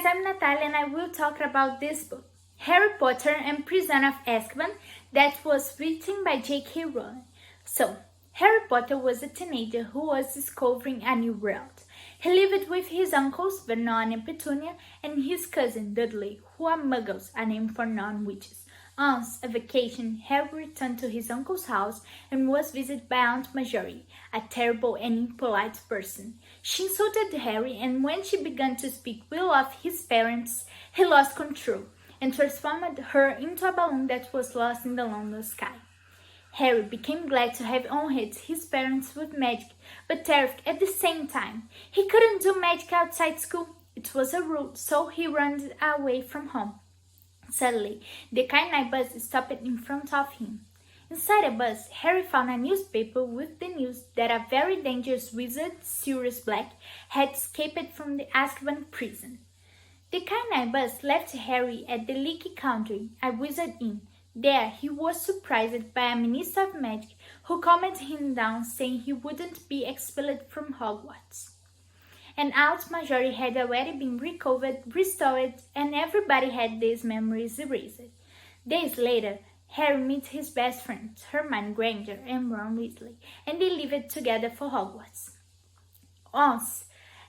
guys, I'm Nathalya and I will talk about this book, Harry Potter and Prison of Azkaban, that was written by J.K. Rowling. So, Harry Potter was a teenager who was discovering a new world. He lived with his uncles, Vernon and Petunia, and his cousin, Dudley, who are muggles, a name for non-witches. On a vacation, Harry returned to his uncle's house and was visited by Aunt Marjorie, a terrible and impolite person. She insulted Harry, and when she began to speak ill of his parents, he lost control and transformed her into a balloon that was lost in the London sky. Harry became glad to have honored his parents with magic, but terrified at the same time. He couldn't do magic outside school. It was a rule, so he ran away from home. Suddenly, the canine bus stopped in front of him. Inside the bus, Harry found a newspaper with the news that a very dangerous wizard, Sirius Black, had escaped from the Azkaban prison. The canine bus left Harry at the Leaky Country, a wizard inn. There, he was surprised by a minister of magic who calmed him down, saying he wouldn't be expelled from Hogwarts. And Aunt Marjorie had already been recovered, restored, and everybody had these memories erased. Days later, Harry meets his best friends, Hermione Granger and Ron Weasley, and they lived together for Hogwarts. Once,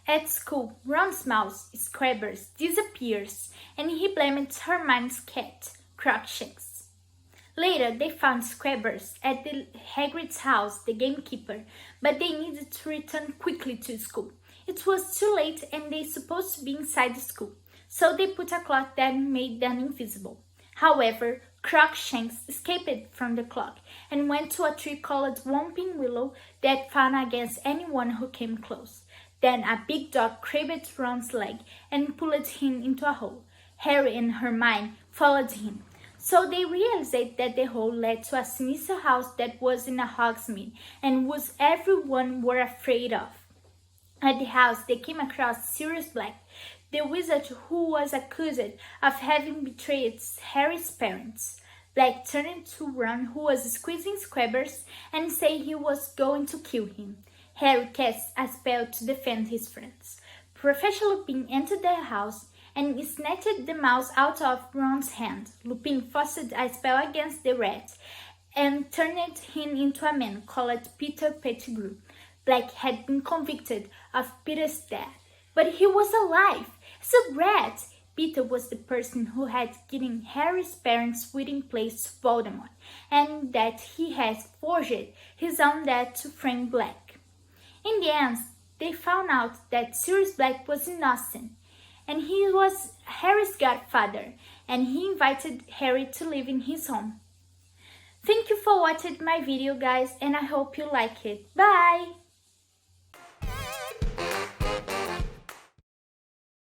at school, Ron's mouse, Scabbers, disappears, and he blames Hermione's cat, Crookshanks. Later, they found Scabbers at the Hagrid's house, the gamekeeper, but they needed to return quickly to school. It was too late and they supposed to be inside the school, so they put a clock that made them invisible. However, Crookshanks escaped from the clock and went to a tree called Whomping Willow that fought against anyone who came close. Then a big dog grabbed Ron's leg and pulled him into a hole. Harry and Hermione followed him. So they realized that the hole led to a sinister house that was in a Hogsmeade and which everyone were afraid of. At the house, they came across Sirius Black, the wizard who was accused of having betrayed Harry's parents. Black turned to Ron, who was squeezing Scabbers, and said he was going to kill him. Harry cast a spell to defend his friends. Professor Lupin entered the house and snatched the mouse out of Ron's hand. Lupin forced a spell against the rat and turned him into a man called Peter Pettigrew. Black had been convicted of Peter's death, but he was alive as a rat. Peter was the person who had given Harry's parents' hiding place to Voldemort, and that he had forged his own death to frame Black. In the end, they found out that Sirius Black was innocent, and he was Harry's godfather, and he invited Harry to live in his home. Thank you for watching my video, guys, and I hope you like it. Bye!